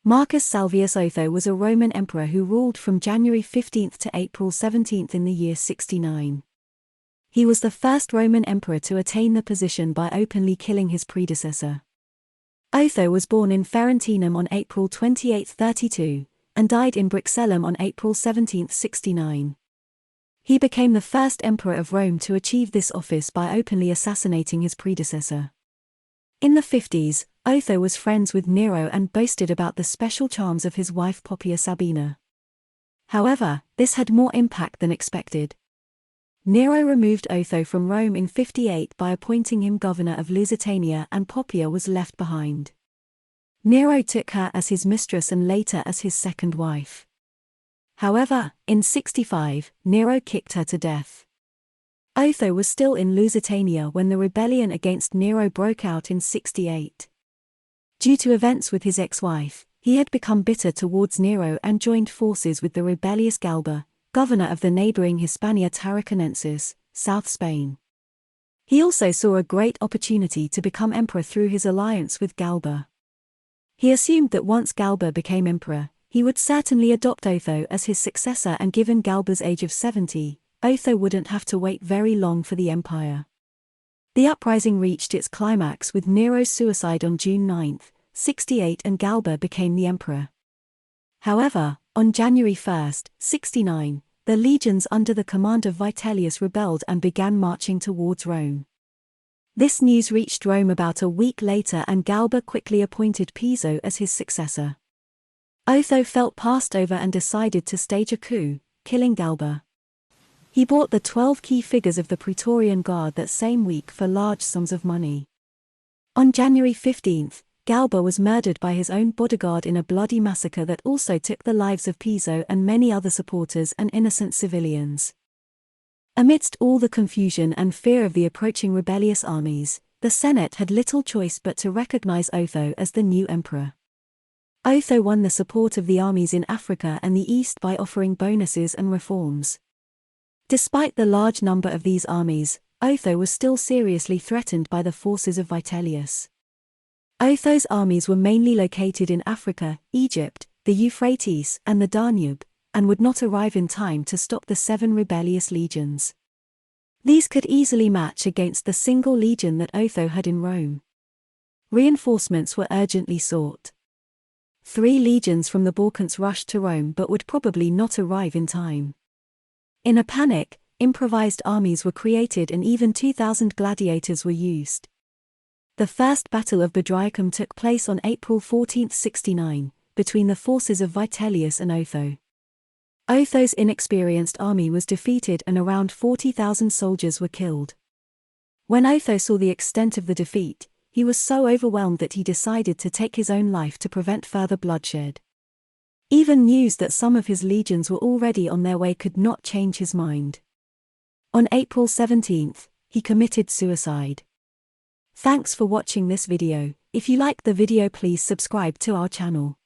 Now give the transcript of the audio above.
Marcus Salvius Otho was a Roman emperor who ruled from January 15 to April 17 in the year 69. He was the first Roman emperor to attain the position by openly killing his predecessor. Otho was born in Ferentinum on April 28, 32, and died in Brixellum on April 17, 69. He became the first emperor of Rome to achieve this office by openly assassinating his predecessor. In the 50s, Otho was friends with Nero and boasted about the special charms of his wife Poppaea Sabina. However, this had more impact than expected. Nero removed Otho from Rome in 58 by appointing him governor of Lusitania, and Poppaea was left behind. Nero took her as his mistress and later as his second wife. However, in 65, Nero kicked her to death. Otho was still in Lusitania when the rebellion against Nero broke out in 68. Due to events with his ex-wife, he had become bitter towards Nero and joined forces with the rebellious Galba, governor of the neighboring Hispania Tarraconensis, South Spain. He also saw a great opportunity to become emperor through his alliance with Galba. He assumed that once Galba became emperor, he would certainly adopt Otho as his successor, and given Galba's age of 70, Otho wouldn't have to wait very long for the empire. The uprising reached its climax with Nero's suicide on June 9, 68, and Galba became the emperor. However, on January 1, 69, the legions under the command of Vitellius rebelled and began marching towards Rome. This news reached Rome about a week later, and Galba quickly appointed Piso as his successor. Otho felt passed over and decided to stage a coup, killing Galba. He bought the 12 key figures of the Praetorian Guard that same week for large sums of money. On January 15, Galba was murdered by his own bodyguard in a bloody massacre that also took the lives of Piso and many other supporters and innocent civilians. Amidst all the confusion and fear of the approaching rebellious armies, the Senate had little choice but to recognize Otho as the new emperor. Otho won the support of the armies in Africa and the East by offering bonuses and reforms. Despite the large number of these armies, Otho was still seriously threatened by the forces of Vitellius. Otho's armies were mainly located in Africa, Egypt, the Euphrates, and the Danube, and would not arrive in time to stop the 7 rebellious legions. These could easily match against the single legion that Otho had in Rome. Reinforcements were urgently sought. 3 legions from the Balkans rushed to Rome but would probably not arrive in time. In a panic, improvised armies were created and even 2,000 gladiators were used. The First Battle of Bedriacum took place on April 14, 69, between the forces of Vitellius and Otho. Otho's inexperienced army was defeated and around 40,000 soldiers were killed. When Otho saw the extent of the defeat, he was so overwhelmed that he decided to take his own life to prevent further bloodshed. Even news that some of his legions were already on their way could not change his mind. On April 17, he committed suicide. Thanks for watching this video. If you like the video, please subscribe to our channel.